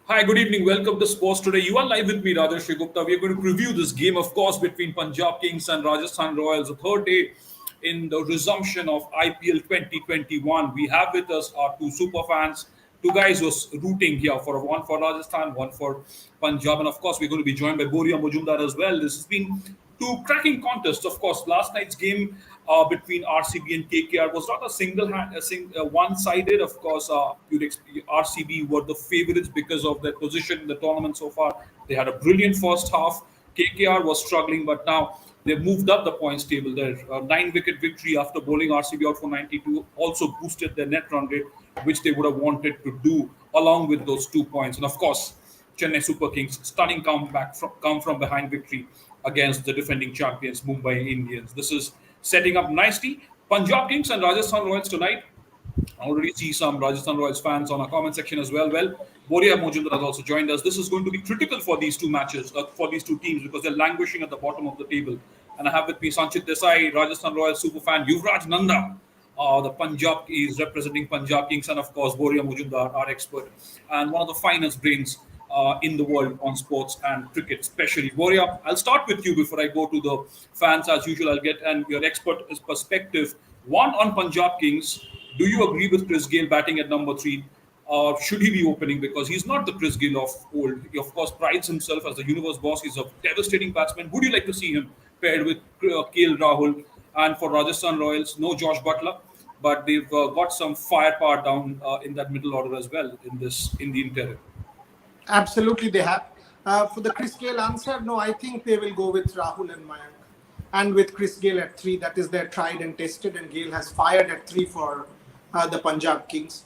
Hi, good evening. Welcome to Sports Today. You are live with me, Rajesh Gupta. We are going to preview this game, of course, between Punjab Kings and Rajasthan Royals, the third day in the resumption of IPL 2021. We have with us our two super fans, two guys who's rooting here for one for Rajasthan, one for Punjab, and of course, we're going to be joined by Boria Mujumdar as well. This has been two cracking contests. Of course, last night's game between RCB and KKR was not a one-sided. Of course, RCB were the favorites because of their position in the tournament so far. They had a brilliant first half. KKR was struggling, but now they've moved up the points table. Their nine-wicket victory after bowling RCB out for 92 also boosted their net run rate, which they would have wanted to do along with those 2 points. And of course, Chennai Super Kings stunning comeback come from behind victory against the defending champions Mumbai Indians. This is setting up nicely. Punjab Kings and Rajasthan Royals tonight. I already see some Rajasthan Royals fans on our comment section as well. Well, Boria Mojumdar has also joined us. This is going to be critical for these two matches, for these two teams, because they're languishing at the bottom of the table. And I have with me Sanchit Desai, Rajasthan Royals super fan, Yuvraj Nanda, the Punjab is representing Punjab Kings, and of course Boria Mujumdar, our expert, and one of the finest brains in the world on sports and cricket, especially. Boria, I'll start with you before I go to the fans as usual. I'll get and your expert perspective. One on Punjab Kings. Do you agree with Chris Gayle batting at number three? Should he be opening? Because he's not the Chris Gayle of old. He, of course, prides himself as the universe boss. He's a devastating batsman. Would you like to see him paired with KL Rahul? And for Rajasthan Royals, no Josh Butler, but they've got some firepower down in that middle order as well in the interior. Absolutely, they have. For the Chris Gayle answer, no, I think they will go with Rahul and Mayank. And with Chris Gayle at three, that is their tried and tested, and Gayle has fired at three for the Punjab Kings.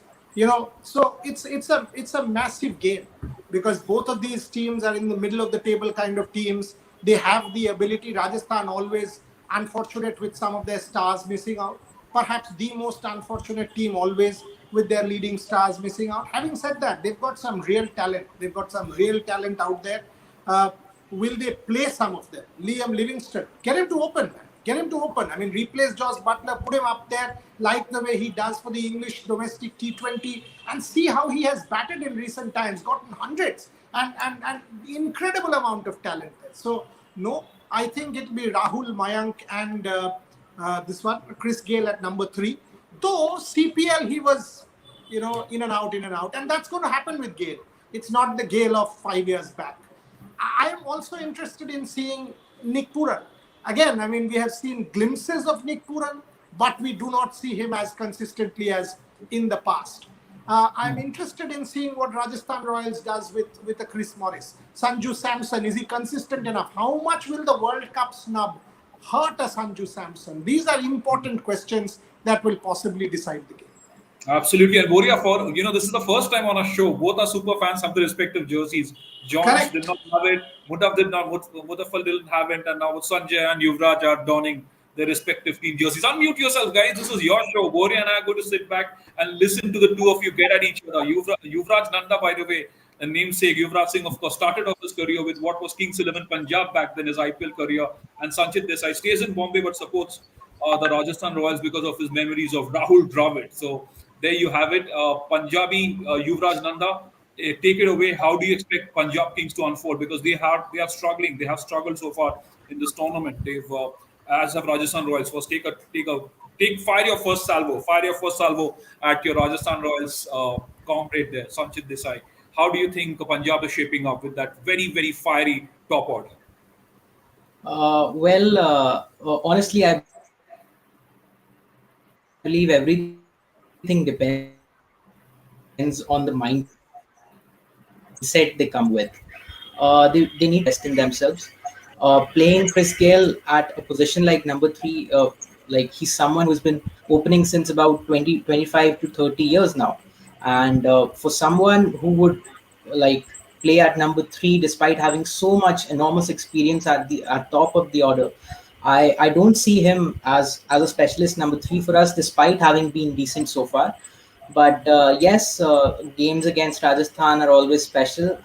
So it's a massive game because both of these teams are in the middle of the table kind of teams. They have the ability. Rajasthan always unfortunate with some of their stars missing out. Perhaps the most unfortunate team always with their leading stars missing out. Having said that, they've got some real talent. They've got some real talent out there. Will they play some of them? Liam Livingston, get him to open, man. Get him to open. I mean, replace Josh Butler, put him up there like the way he does for the English domestic T20 and see how he has batted in recent times, gotten hundreds and incredible amount of talent there. So, no, I think it'll be Rahul, Mayank and this one, Chris Gayle at number three. Though CPL, he was, in and out. And that's going to happen with Gayle. It's not the Gayle of 5 years back. I am also interested in seeing Nick Pooran. Again, I mean, we have seen glimpses of Nick Pooran, but we do not see him as consistently as in the past. I'm interested in seeing what Rajasthan Royals does with a Chris Morris. Sanju Samson, is he consistent enough? How much will the World Cup snub hurt a Sanju Samson? These are important questions that will possibly decide the game. Absolutely, and Boria, this is the first time on a show. Both our super fans have the respective jerseys. Josh did not have it. Mudaff did not. Mudaffal didn't have it, and now Sanjay and Yuvraj are donning their respective team jerseys. Unmute yourself, guys. This is your show. Boria and I are going to sit back and listen to the two of you get at each other. Yuvraj Nanda, by the way, the namesake Yuvraj Singh, of course, started off his career with what was Kings 11 Punjab back then, his IPL career, and Sanchit Desai stays in Bombay but supports the Rajasthan Royals because of his memories of Rahul Dravid. So there you have it. Punjabi Yuvraj Nanda, take it away. How do you expect Punjab Kings to unfold? Because they are struggling. They have struggled so far in this tournament. They've as have Rajasthan Royals. First, fire your first salvo. Fire your first salvo at your Rajasthan Royals comrade there, Sanchit Desai. How do you think Punjab is shaping up with that very, very fiery top order? Honestly, I believe everything depends on the mindset they come with. They need to invest in themselves. Playing Chris Gayle at a position like number three, like he's someone who's been opening since about 25 to 30 years now. And for someone who would play at number three, despite having so much enormous experience at top of the order, I don't see him as a specialist number three for us, despite having been decent so far. But yes, games against Rajasthan are always special.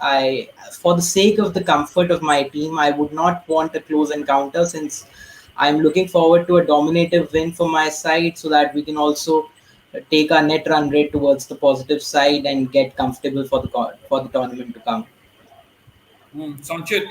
For the sake of the comfort of my team, I would not want a close encounter, since I'm looking forward to a dominative win for my side, so that we can also take our net run rate towards the positive side and get comfortable for the tournament to come. Sanchit,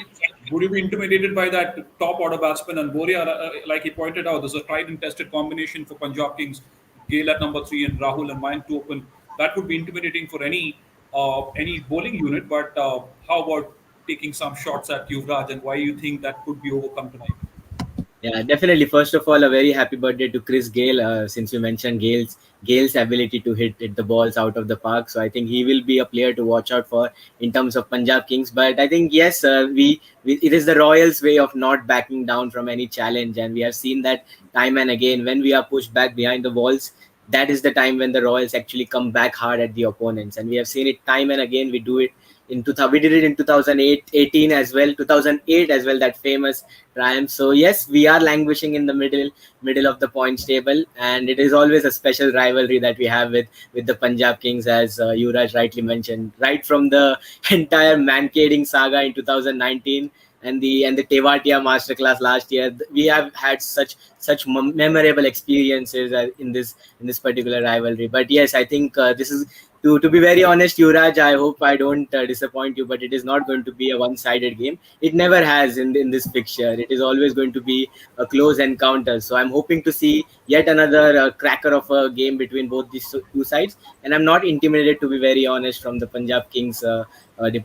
would you be intimidated by that top order batsman? And Boria, like he pointed out, there's a tried and tested combination for Punjab Kings, Gale at number three and Rahul and Mayank to open. That would be intimidating for any bowling unit. But how about taking some shots at Yuvraj, and why you think that could be overcome tonight? Yeah, definitely. First of all, a very happy birthday to Chris Gale. Since you mentioned Gale's ability to hit the balls out of the park, so I think he will be a player to watch out for in terms of Punjab Kings. But I think yes, we it is the Royals' way of not backing down from any challenge, and we have seen that time and again when we are pushed back behind the walls. That is the time when the Royals actually come back hard at the opponents, and we have seen it time and again. We do it we did it in 2008 18 as well, 2008 as well, that famous triumph. So yes, we are languishing in the middle of the points table, and it is always a special rivalry that we have with the Punjab Kings, as Yuvraj rightly mentioned, right from the entire mankading saga in 2019 and the Tewatia masterclass last year. We have had such memorable experiences in this particular rivalry. But yes, I think this is, to be very honest, Yuvraj, I hope I don't disappoint you, but it is not going to be a one-sided game. It never has in this fixture. It is always going to be a close encounter. So I'm hoping to see yet another cracker of a game between both these two sides. And I'm not intimidated, to be very honest, from the Punjab Kings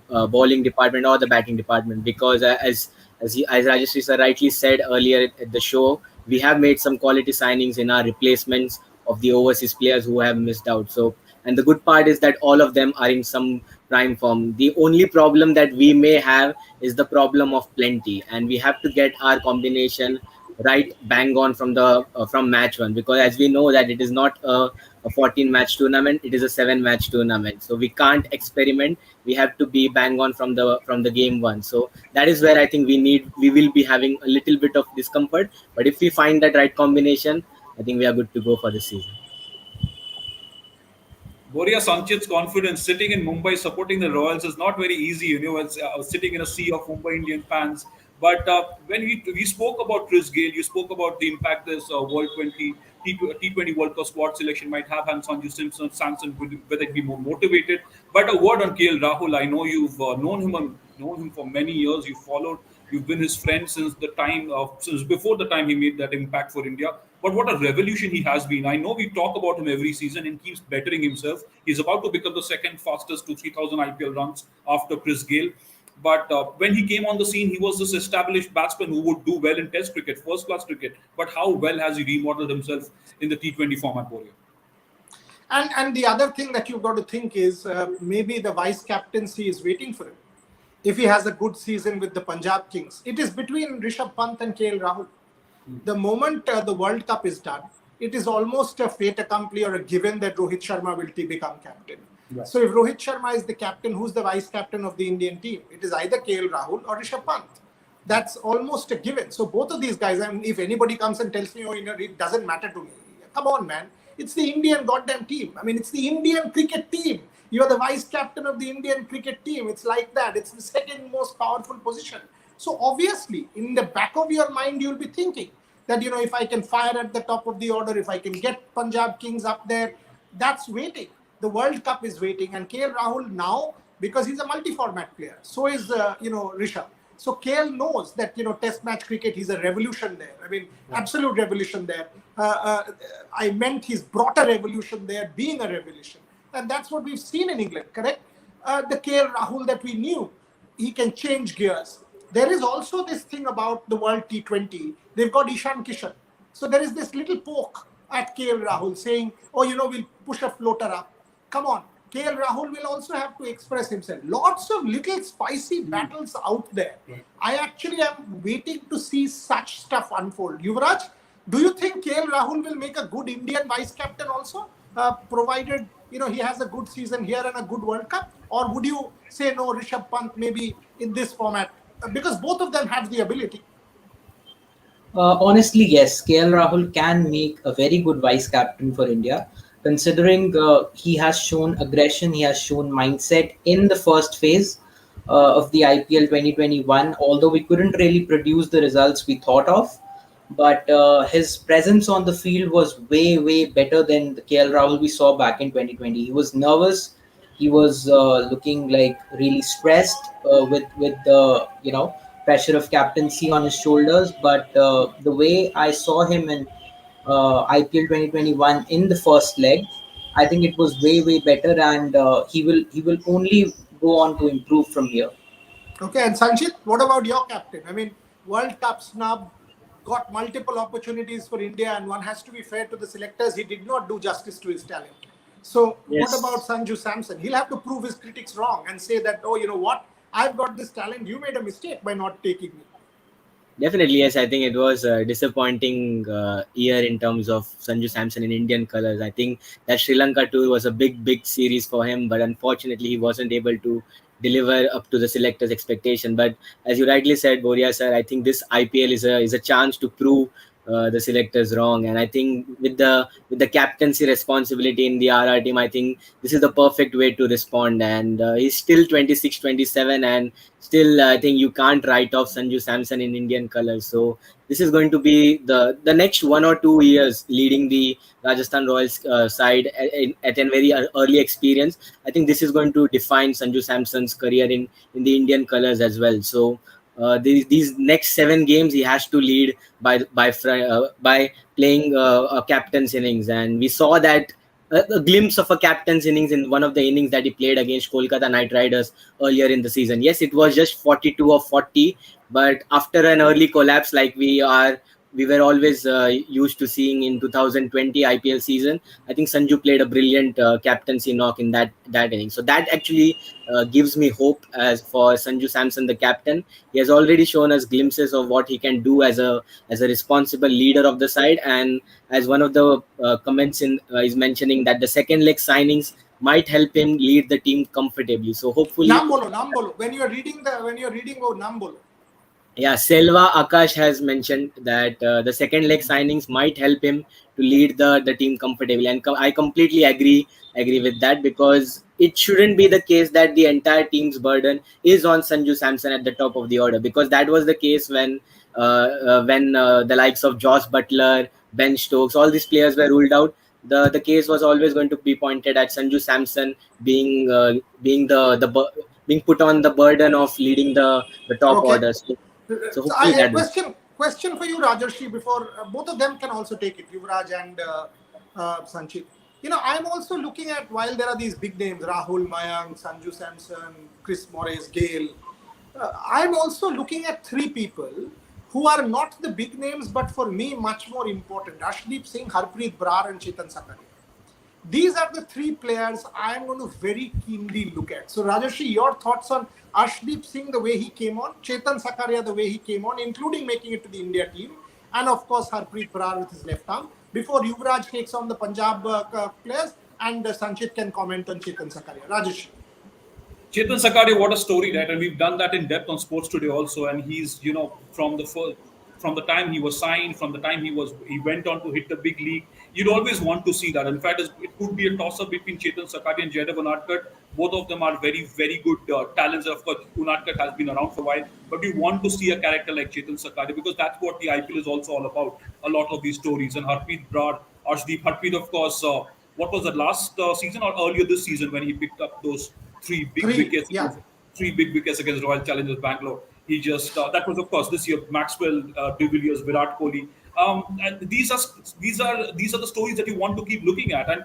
bowling department or the batting department, because as Rajeshri sir rightly said earlier at the show, we have made some quality signings in our replacements of the overseas players who have missed out. So, and the good part is that all of them are in some prime form. The only problem that we may have is the problem of plenty, and we have to get our combination right bang on from match one, because as we know that it is not a 14 match tournament, it is a 7 match tournament, so we can't experiment. We have to be bang on from the game one. So that is where I think we will be having a little bit of discomfort, but if we find that right combination, I think we are good to go for the season. Boria, Sanchit's confidence sitting in Mumbai supporting the Royals is not very easy. It's sitting in a sea of Mumbai Indian fans. But when we spoke about Chris Gale, you spoke about the impact this World 20 T20 World Cup squad selection might have on Sanju Samson, whether it be more motivated. But a word on KL Rahul. I know you've known him for many years. You've been his friend since since before the time he made that impact for India. But what a revolution he has been. I know we talk about him every season and keeps bettering himself. He's about to become the second fastest to 3,000 IPL runs after Chris Gale. But when he came on the scene, he was this established batsman who would do well in Test cricket, first-class cricket. But how well has he remodeled himself in the T20 format, Boria? And the other thing that you've got to think is maybe the vice captaincy is waiting for him. If he has a good season with the Punjab Kings, it is between Rishabh Pant and KL Rahul. The moment the World Cup is done, it is almost a fait accompli or a given that Rohit Sharma will become captain. Right. So if Rohit Sharma is the captain, who's the vice captain of the Indian team? It is either KL Rahul or Rishabh Pant. That's almost a given. So both of these guys, I mean, if anybody comes and tells me, it doesn't matter to me. Come on, man. It's the Indian goddamn team. I mean, it's the Indian cricket team. You are the vice captain of the Indian cricket team. It's like that. It's the second most powerful position. So obviously, in the back of your mind, you'll be thinking that, if I can fire at the top of the order, if I can get Punjab Kings up there, that's waiting. The World Cup is waiting. And KL Rahul now, because he's a multi-format player, so is, Rishabh. So KL knows that, test match cricket, he's a revolution there. I mean, absolute revolution there. I meant he's brought a revolution there, being a revolution. And that's what we've seen in England, correct? The KL Rahul that we knew, he can change gears. There is also this thing about the World T20. They've got Ishan Kishan. So there is this little poke at KL Rahul saying, we'll push a floater up. Come on. KL Rahul will also have to express himself. Lots of little spicy battles out there. I actually am waiting to see such stuff unfold. Yuvraj, do you think KL Rahul will make a good Indian vice captain also, provided he has a good season here and a good World Cup? Or would you say no, Rishabh Pant maybe in this format? Because both of them have the ability. Honestly, yes, KL Rahul can make a very good vice captain for India, considering he has shown aggression, he has shown mindset in the first phase of the IPL 2021. Although we couldn't really produce the results we thought of, but his presence on the field was way better than the KL Rahul we saw back in 2020. He was nervous. He was looking like really stressed with the pressure of captaincy on his shoulders. But the way I saw him in IPL 2021 in the first leg, I think it was way better, and he will only go on to improve from here. Okay, and Sanchit, what about your captain? I mean, World Cup snub, got multiple opportunities for India, and one has to be fair to the selectors. He did not do justice to his talent. So, what about Yes. Sanju Samson? He'll have to prove his critics wrong and say that, oh, you know what? I've got this talent. You made a mistake by not taking me. Definitely, yes. I think it was a disappointing year in terms of Sanju Samson in Indian colors. I think that Sri Lanka tour was a big series for him, but unfortunately, he wasn't able to deliver up to the selectors' expectation. But as you rightly said, Boria sir, I think this IPL is a chance to prove the selectors wrong. And I think with the captaincy responsibility in the RR team, I think this is the perfect way to respond. And he's still 26, 27, and still I think you can't write off Sanju Samson in Indian colors. So this is going to be the next 1 or 2 years leading the Rajasthan Royals side at a very early experience. I think this is going to define Sanju Samson's career in the Indian colors as well. So these next 7 games he has to lead by playing a captain's innings, and we saw that a glimpse of a captain's innings in one of the innings that he played against Kolkata Knight Riders earlier in the season. Yes, it was just 42 of 40, but after an early collapse like we were always used to seeing in 2020 IPL season, I think Sanju played a brilliant captaincy knock in that inning. So that actually gives me hope as for Sanju Samson, the captain. He has already shown us glimpses of what he can do as a responsible leader of the side. And as one of the comments in is mentioning that the second leg signings might help him lead the team comfortably. So hopefully, Nambolo, Nambolo. When you're reading about Nambolo. yeah, Selva Akash has mentioned that the second leg signings might help him to lead the team comfortably, and I completely agree with that, because it shouldn't be the case that the entire team's burden is on Sanju Samson at the top of the order, because that was the case when the likes of Josh Butler, Ben Stokes, all these players were ruled out. The case was always going to be pointed at Sanju Samson being put on the burden of leading the top Okay. order. So So hopefully that will. question for you, Rajarshi. Before both of them can also take it, Yuvraj and Sanchit. You know, I'm also looking at, while there are these big names, Rahul, Mayank, Sanju Samson, Chris Morris, Gale. I'm also looking at three people who are not the big names, but for me much more important: Ashdeep Singh, Harpreet Brar, and Chetan Sakaria. These are the three players I am going to very keenly look at. So, Rajarshi, your thoughts on Ashdeep Singh, the way he came on, Chetan Sakaria, the way he came on, including making it to the India team, and of course, Harpreet Brar with his left arm, before Yuvraj takes on the Punjab players, and Sanchit can comment on Chetan Sakaria. Rajarshi. Chetan Sakaria, what a story, right? And we've done that in depth on Sports Today also. And he's, from the time he was signed, from the time he went on to hit the big league, you'd always want to see that. In fact, it could be a toss-up between Chetan Sakaria and Jaidev Unadkat. Both of them are very good talents. Of course, Unadkat has been around for a while, but you want to see a character like Chetan Sakaria, because that's what the IPL is also all about. A lot of these stories. And Harpreet Brar, Arshdeep Harpreet, of course. What was the last season or earlier this season when he picked up those three big Three, wickets yeah. against, three big wickets against Royal Challengers Bangalore. He just that was, of course, this year Maxwell, De Villiers, Virat Kohli. And these are the stories that you want to keep looking at, and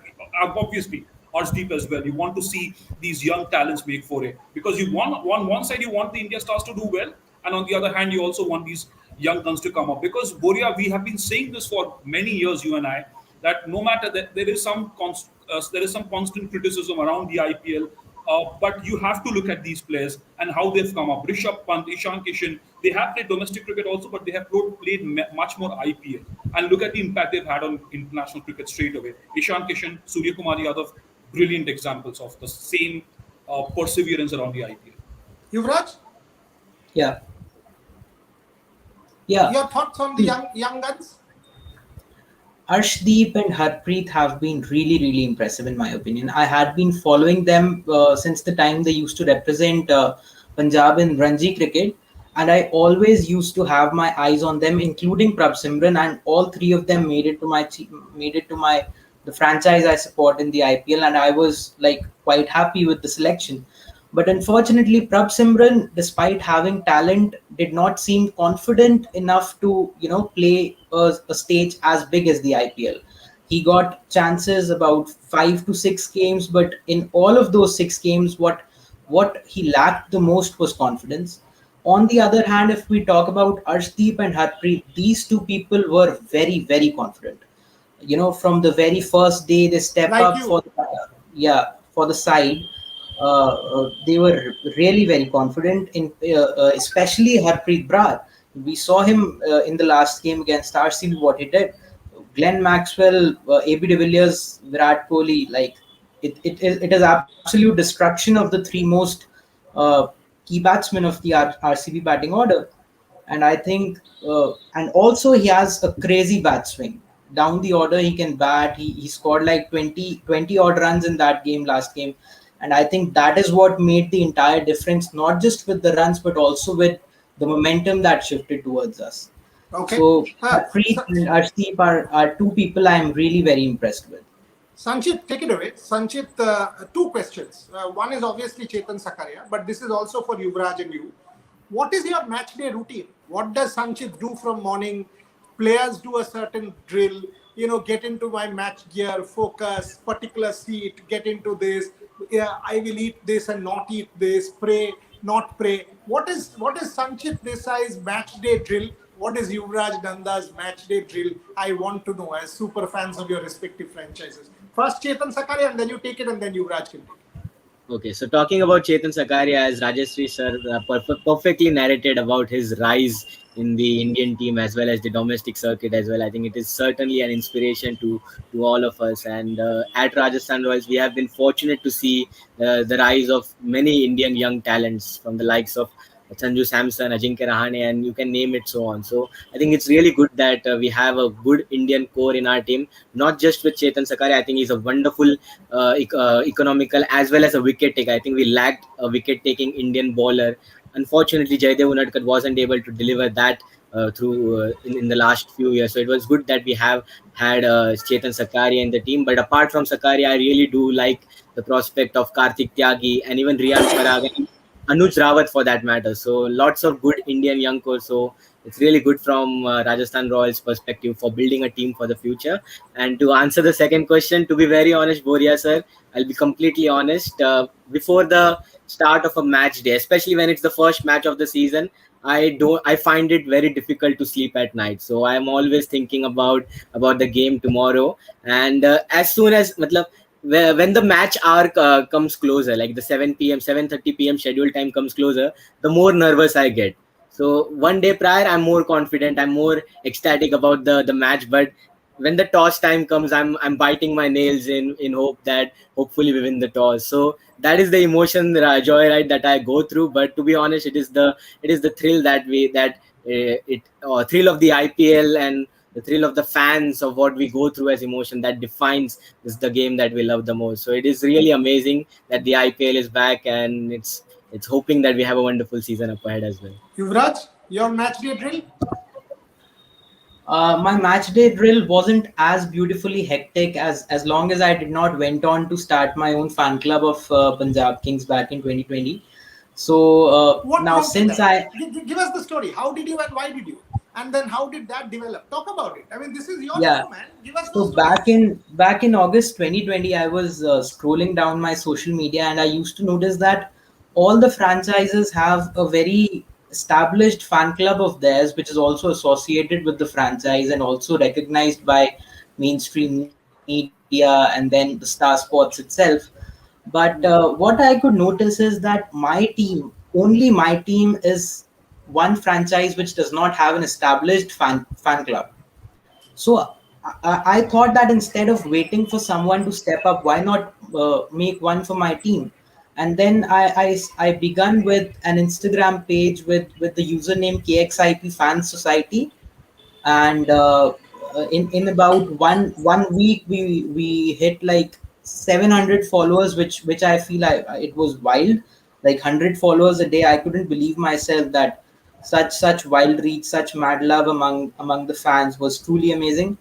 obviously Arshdeep as well. You want to see these young talents make for it, because you want on one side you want the India stars to do well, and on the other hand you also want these young guns to come up. Because Boria, we have been saying this for many years, you and I, that no matter that there is some constant criticism around the IPL, but you have to look at these players and how they've come up. Rishabh Pant, Ishan Kishan, they have played domestic cricket also, but they have played much more IPL. And look at the impact they've had on international cricket straight away. Ishan Kishan, Surya Kumar Yadav, brilliant examples of the same perseverance around the IPL. Yuvraj, Yeah, yeah. your thoughts on the young guns? Arshdeep and Harpreet have been really impressive in my opinion. I had been following them since the time they used to represent Punjab in Ranji cricket, and I always used to have my eyes on them, including Prab Simran, and all three of them made it to my team, made it to my the franchise I support in the IPL, and I was like quite happy with the selection. But unfortunately, Prab Simran, despite having talent, did not seem confident enough to play a stage as big as the IPL. He got chances about 5 to 6 games, but in all of those 6 games, what he lacked the most was confidence. On the other hand, if we talk about Arshdeep and Harpreet, these two people were very, very confident. From the very first day they step Like up you. for the side, they were really very confident in, especially Harpreet Brar. We saw him in the last game against RCB, what he did. Glenn Maxwell, AB de Villiers, Virat Kohli, like it is absolute destruction of the three most uh, key batsmen of the RCB batting order. And I think, and also he has a crazy bat swing. Down the order, he can bat. He scored like 20 odd runs in that game, last game. And I think that is what made the entire difference, not just with the runs, but also with the momentum that shifted towards us. Okay. So So, Harpreet and Arshdeep are two people I am really very impressed with. Sanchit, take it away. Sanchit, two questions. One is obviously Chetan Sakaria, but this is also for Yuvraj and you. What is your match day routine? What does Sanchit do from morning? Players do a certain drill, get into my match gear, focus, particular seat, get into this. Yeah, I will eat this and not eat this, pray, not pray. What is Sanchit Desai's match day drill? What is Yuvraj Danda's match day drill? I want to know as super fans of your respective franchises. First Chetan Sakaria and then you take it and then Yuvraj can take it. Okay, so talking about Chetan Sakaria, as Rajeshri sir perfectly narrated about his rise in the Indian team as well as the domestic circuit as well. I think it is certainly an inspiration to all of us. And at Rajasthan Royals, we have been fortunate to see the rise of many Indian young talents from the likes of Sanju Samson, Ajinkya Rahane, and you can name it so on. So I think it's really good that we have a good Indian core in our team, not just with Chetan Sakaria. I think he's a wonderful economical as well as a wicket taker. I think we lacked a wicket taking Indian bowler. Unfortunately, Jaydev Unadkat wasn't able to deliver that through in the last few years. So it was good that we have had Chetan Sakaria in the team. But apart from Sakaria, I really do like the prospect of Karthik Tyagi and even Riyan Parag and Anuj Rawat for that matter. So lots of good Indian young core. So it's really good from Rajasthan Royals perspective for building a team for the future. And to answer the second question, to be very honest, Boria sir, I'll be completely honest. Before the start of a match day, especially when it's the first match of the season, I find it very difficult to sleep at night. So I am always thinking about the game tomorrow. And as soon as matlab, when the match hour comes closer, like the 7 p.m., 7:30 p.m. schedule time comes closer, the more nervous I get. So one day prior, I'm more confident, I'm more ecstatic about the match. But when the toss time comes, I'm biting my nails in hope that hopefully we win the toss. So that is the emotion, the joyride that I go through. But to be honest, it is the thrill that thrill of the IPL and the thrill of the fans of what we go through as emotion that defines this the game that we love the most. So it is really amazing that the IPL is back, and it's hoping that we have a wonderful season up ahead as well. Yuvraj, your match day drill? My match day drill wasn't as beautifully hectic as long as I did not went on to start my own fan club of Punjab Kings back in 2020. So What now prompted since that? I Give us the story. How did you and why did you? And then how did that develop? Talk about it. I mean, this is your yeah show, man. Give us so those stories. back in August 2020, I was scrolling down my social media, and I used to notice that all the franchises have a very established fan club of theirs, which is also associated with the franchise and also recognized by mainstream media and then the Star Sports itself. But what I could notice is that my team, only my team, is one franchise which does not have an established fan club. So I thought that instead of waiting for someone to step up, why not make one for my team? And then I begun with an Instagram page with the username KXIP Fans Society, and in about one week we hit like 700 followers, which I feel it was wild. Like 100 followers a day, I couldn't believe myself that such wild reach, such mad love among the fans was truly amazing.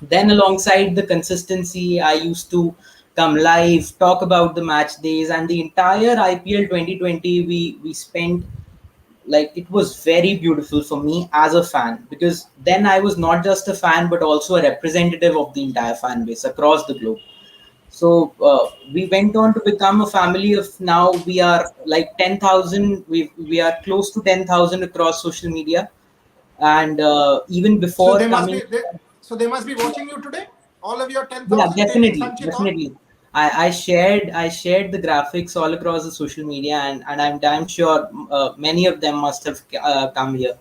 Then alongside the consistency, I used to come live, talk about the match days, and the entire IPL 2020 we spent, like, it was very beautiful for me as a fan, because then I was not just a fan but also a representative of the entire fan base across the globe. So we went on to become a family of, now we are like 10,000. We are close to 10,000 across social media, and even So before they must coming. be so they must be watching you today. All of your Yeah, 10,000 taking definitely, Sanchit on. definitely. I shared the graphics all across the social media, and I'm damn sure many of them must have come here.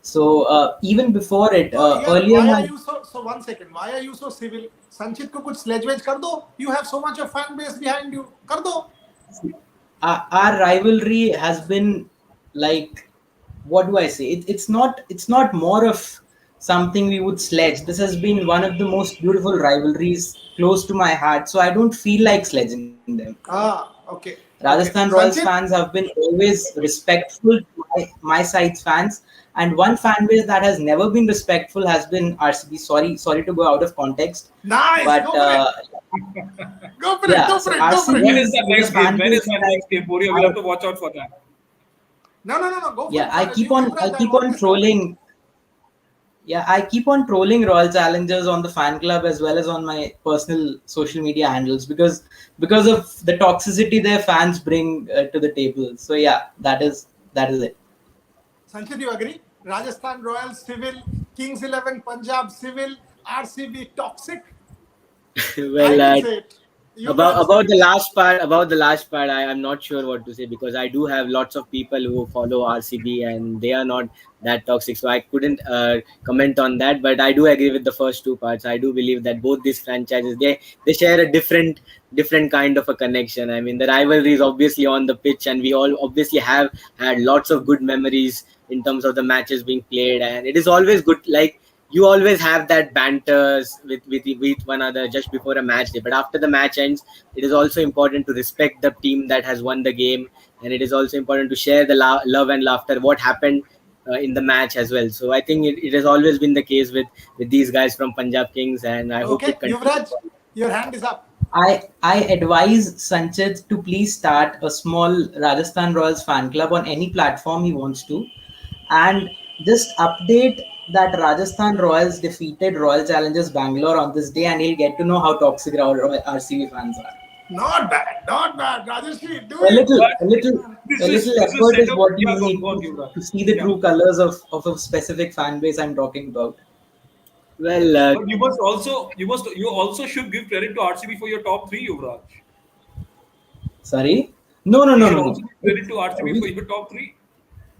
So even before it, So yeah, earlier why are my you so 1 second? Why are you so civil? Sanchit को कुछ sledge wedge कर दो. You have so much of fan base behind you. कर दो. our rivalry has been, like, what do I say? It's not more of something we would sledge. This has been one of the most beautiful rivalries close to my heart. So I don't feel like sledging them. Okay, okay. Rajasthan Royals Sanchit, fans have been always respectful to my side's fans, and one fan base that has never been respectful has been RCB. Sorry to go out of context, nice. but Go for it. Go for it. yeah. Go So for it. Go for RCB it. When is is, that is a next game? fan When is base that that next game, Boria? We'll have to watch out for that. No. Go for yeah, it. I For keep you, on I Yuvraj, I keep want on this topic. trolling. Yeah, I keep on trolling Royal Challengers on the fan club as well as on my personal social media handles, because of the toxicity their fans bring to the table. So yeah, that is it. Sanchit, you agree? Rajasthan Royals civil, Kings 11 Punjab civil, RCB toxic. I Well, will say it. Yuvraj, about say the it. last part, I am not sure what to say, because I do have lots of people who follow RCB and they are not that toxic, so I couldn't comment on that. But I do agree with the first two parts. I do believe that both these franchises, they share a different kind of a connection. I mean, the rivalry is obviously on the pitch, and we all obviously have had lots of good memories in terms of the matches being played, and it is always good, like, you always have that banters with one another just before a match day. But after the match ends, it is also important to respect the team that has won the game, and it is also important to share the love and laughter what happened in the match as well. So I think it has always been the case with these guys from Punjab Kings, and I hope Okay, it continues. Yuvraj, your hand is up. I advise Sanchit to please start a small Rajasthan Royals fan club on any platform he wants to, and just update that Rajasthan Royals defeated Royal Challengers Bangalore on this day, and he'll get to know how toxic our RCB fans are. Not bad, not bad. Rajashri, do A it. little, But a little, this a is little this is effort set is up. what you Yeah, need go on, Yuvraj. to see the Yeah. true colors of a specific fan base I'm talking about. Well, But you also should give credit to RCB for your top three, Yuvraj. Sorry? No, no, You no, should no, also no. give credit to RCB for We, your top three.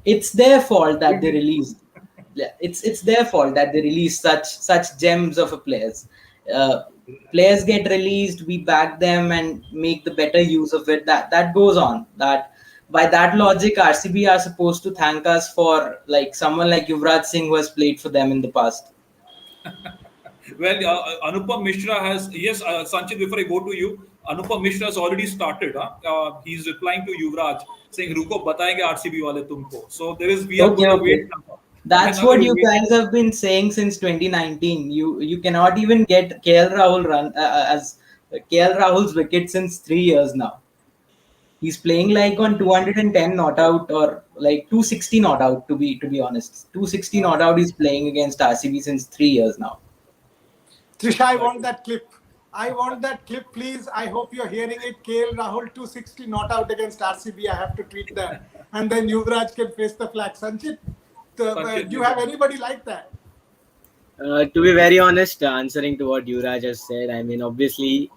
it's their fault that they released. Yeah, it's their fault that they release such gems of a players. Uh, Players get released, we back them and make the better use of it. That goes on. That by that logic, RCB are supposed to thank us for, like, someone like Yuvraj Singh who has played for them in the past. Well, Anupam Mishra has, yes, Sanchit, before I go to you, Anupam Mishra has already started. He's replying to Yuvraj saying, Ruko, batayenge RCB wale tumko. So we are Okay, going to wait okay. now. That's Another what you wait. guys have been saying since 2019. You cannot even get KL Rahul run as KL Rahul's wicket since 3 years now. He's playing like on 210 not out, or like 260 not out, to be honest. 260 not out he's playing against RCB since 3 years now. Trisha, I That want that clip. I want that clip, please. I hope you're hearing it. KL Rahul 260 not out against RCB. I have to tweet that. And then Yuvraj can face the flag. Sanchit, Sanchit, do you you have can. anybody like that? To be very honest, answering to what Yuvraj has said, I mean, obviously,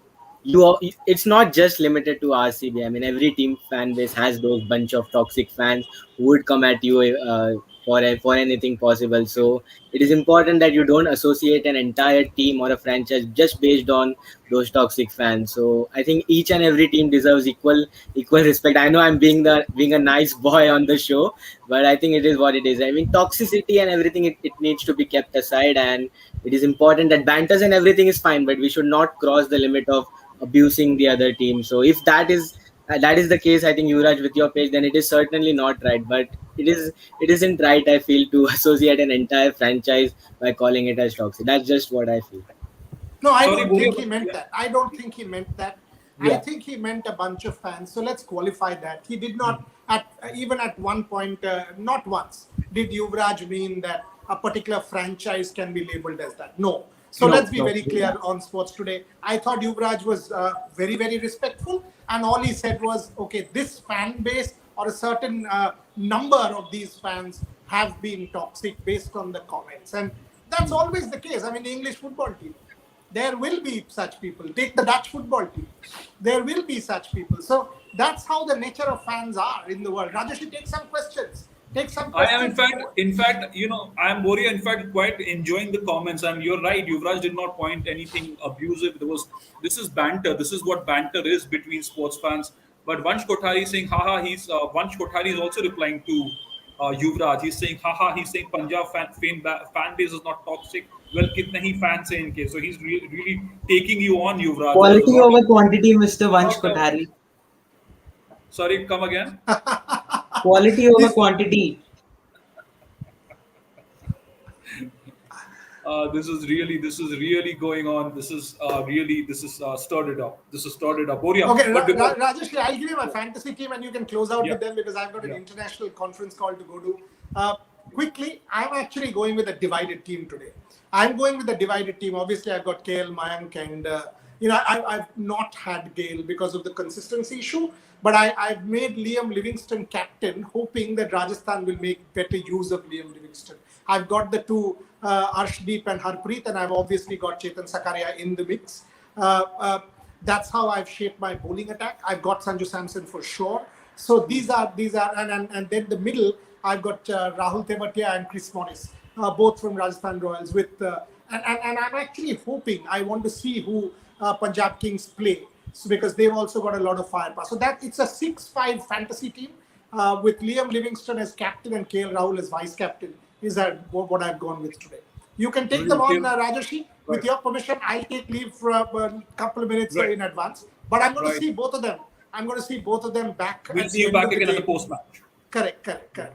it's not just limited to RCB. I mean, every team fan base has those bunch of toxic fans who would come at you for anything possible. So it is important that you don't associate an entire team or a franchise just based on those toxic fans. So I think each and every team deserves equal respect. I know I'm being a nice boy on the show, but I think it is what it is. I mean, toxicity and everything, it needs to be kept aside, and it is important that banters and everything is fine, but we should not cross the limit of abusing the other team. So if that is the case, I think, Yuvraj, with your page, then it is certainly not right. But it isn't right, I feel, to associate an entire franchise by calling it as toxic. That's just what I feel. No, I Sorry, don't think Boria. he meant Yeah. that. I don't think he meant that. I Yeah. think he meant a bunch of fans. So let's qualify that. He did not, at even at one point, not once, did Yuvraj mean that a particular franchise can be labeled as that. No. So No, let's be no, very he did clear not. on Sports Today. I thought Yuvraj was very, very respectful. And all he said was, okay, this fan base or a certain number of these fans have been toxic based on the comments. And that's always the case. I mean, the English football team, there will be such people. Take the Dutch football team. There will be such people. So that's how the nature of fans are in the world. Rajesh, take some questions. Take some I am questions. in fact, I am Boria, in fact, quite enjoying the comments. And you're right, Yuvraj did not point anything abusive. This is banter. This is what banter is between sports fans. But Vansh Kothari is saying, haha, Vansh Kothari is also replying to Yuvraj. He's saying, haha, he's saying Punjab fan base is not toxic. Well, kitne hi fans hai inke. So he's really taking you on, Yuvraj. Quality over quantity, Mr. Vansh Kothari. Sorry, come again. Quality over This, quantity. This is really going on. This is stirred it up. This is stirred it up. Boria. okay, But before, Rajesh, I'll give you my fantasy team and you can close out yeah, with them because I've got an yeah. international conference call to go to. Quickly, I'm actually going with a divided team today. I'm going with a divided team. Obviously, I've got KL, Mayank, and I've not had Gale because of the consistency issue. But I've made Liam Livingston captain, hoping that Rajasthan will make better use of Liam Livingston. I've got the two Arshdeep and Harpreet, and I've obviously got Chetan Sakaria in the mix. That's how I've shaped my bowling attack. I've got Sanju Samson for sure. So these are and then the middle I've got Rahul Tewatia and Chris Morris, both from Rajasthan Royals. And I'm actually hoping, I want to see who Punjab Kings play, so because they've also got a lot of firepower. So that it's a 6-5 fantasy team with Liam Livingston as captain and KL Rahul as vice captain. Is that what I've gone with today? You can take them on, Rajeshi. With Right. your permission, I'll take leave for a couple of minutes Right. in advance. But I'm going to Right. see both of them. I'm going to see both of them back We'll at see the you end back of the again at day. the post match. Correct.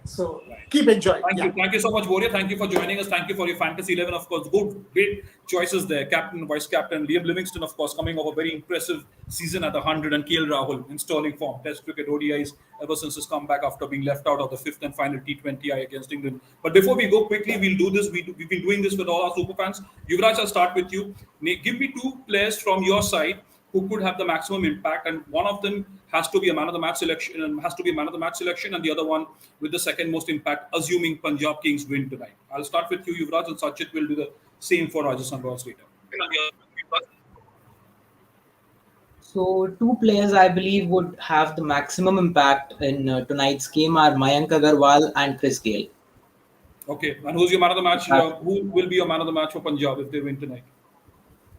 So keep enjoying. Thank Yeah. you. Thank you so much, Boria. Thank you for joining us. Thank you for your fantasy 11, of course. Good, great choices there. Captain, vice captain, Liam Livingston, of course, coming off a very impressive season at the 100, and KL Rahul in sterling form. Test cricket ODIs ever since his comeback after being left out of the fifth and final T20I against England. But before we go quickly, we'll do this. We've been doing this with all our super fans. Yuvraj, I'll start with you. Give me two players from your side who could have the maximum impact, and one of them has to be a man of the match selection, and the other one with the second most impact, assuming Punjab Kings win tonight. I'll start with you, Yuvraj, and Sachit will do the same for Rajasthan Royals later. So, two players I believe would have the maximum impact in tonight's game are Mayank Agarwal and Chris Gale. Okay, and who's your man of the match? Uh, Who will be your man of the match for Punjab if they win tonight?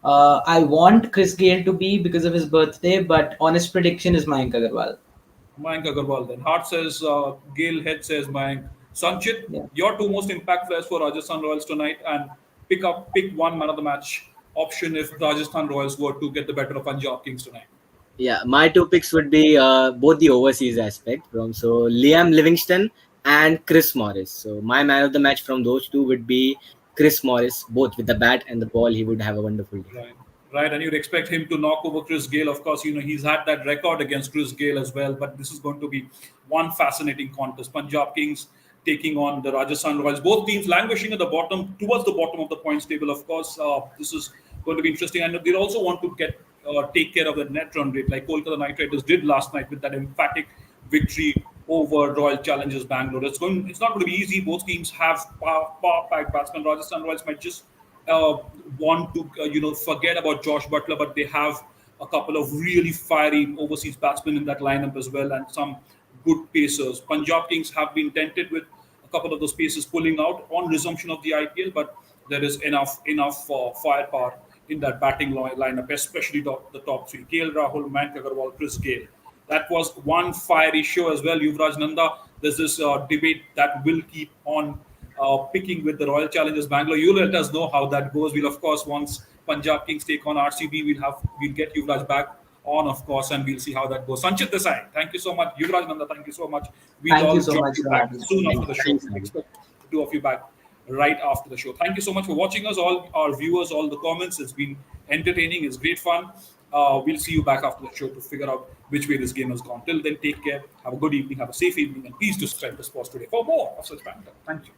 I want Chris Gale to be because of his birthday, but honest prediction is Mayank Agarwal. Mayank Agarwal then. Heart says Gail, head says Mayank. Sanchit, Yeah. your two most impact players for Rajasthan Royals tonight, and pick one man of the match option if Rajasthan Royals were to get the better of Punjab Kings tonight. Yeah, my two picks would be both the overseas aspect from Liam Livingston and Chris Morris. So my man of the match from those two would be Chris Morris, both with the bat and the ball. He would have a wonderful day. Right. Right, and you'd expect him to knock over Chris Gale. Of course, he's had that record against Chris Gale as well. But this is going to be one fascinating contest. Punjab Kings taking on the Rajasthan Royals. Both teams languishing at the bottom, towards the bottom of the points table. Of course, this is going to be interesting. And they also want to take care of the net run rate, like Kolkata Knight Riders did last night with that emphatic victory over Royal Challengers Bangalore. It's not going to be easy. Both teams have power-packed batsmen. Rajasthan Royals might just want to forget about Josh Butler, but they have a couple of really fiery overseas batsmen in that lineup as well, and some good pacers. Punjab Kings have been tempted with a couple of those pacers pulling out on resumption of the IPL, but there is enough firepower in that batting lineup, especially the top three: KL Rahul, Mayank Agarwal, Chris Gale. That was one fiery show as well. Yuvraj Nanda, there's this debate that will keep on picking with the Royal Challengers Bangalore. You let us know how that goes. We'll, of course, once Punjab Kings take on RCB, we'll get Yuvraj back on, of course, and we'll see how that goes. Sanchit Desai, thank you so much. Yuvraj Nanda, thank you so much. We'll Thank all you so join much you for back having me. soon after the show. Thanks, Nanda. Expect the two of you back right after the show. Thank you so much for watching us, all our viewers, all the comments. It's been entertaining. It's great fun. We'll see you back after the show to figure out which way this game has gone. Till then, take care. Have a good evening. Have a safe evening. And please do subscribe to Sports Today for more of such banter. Thank you.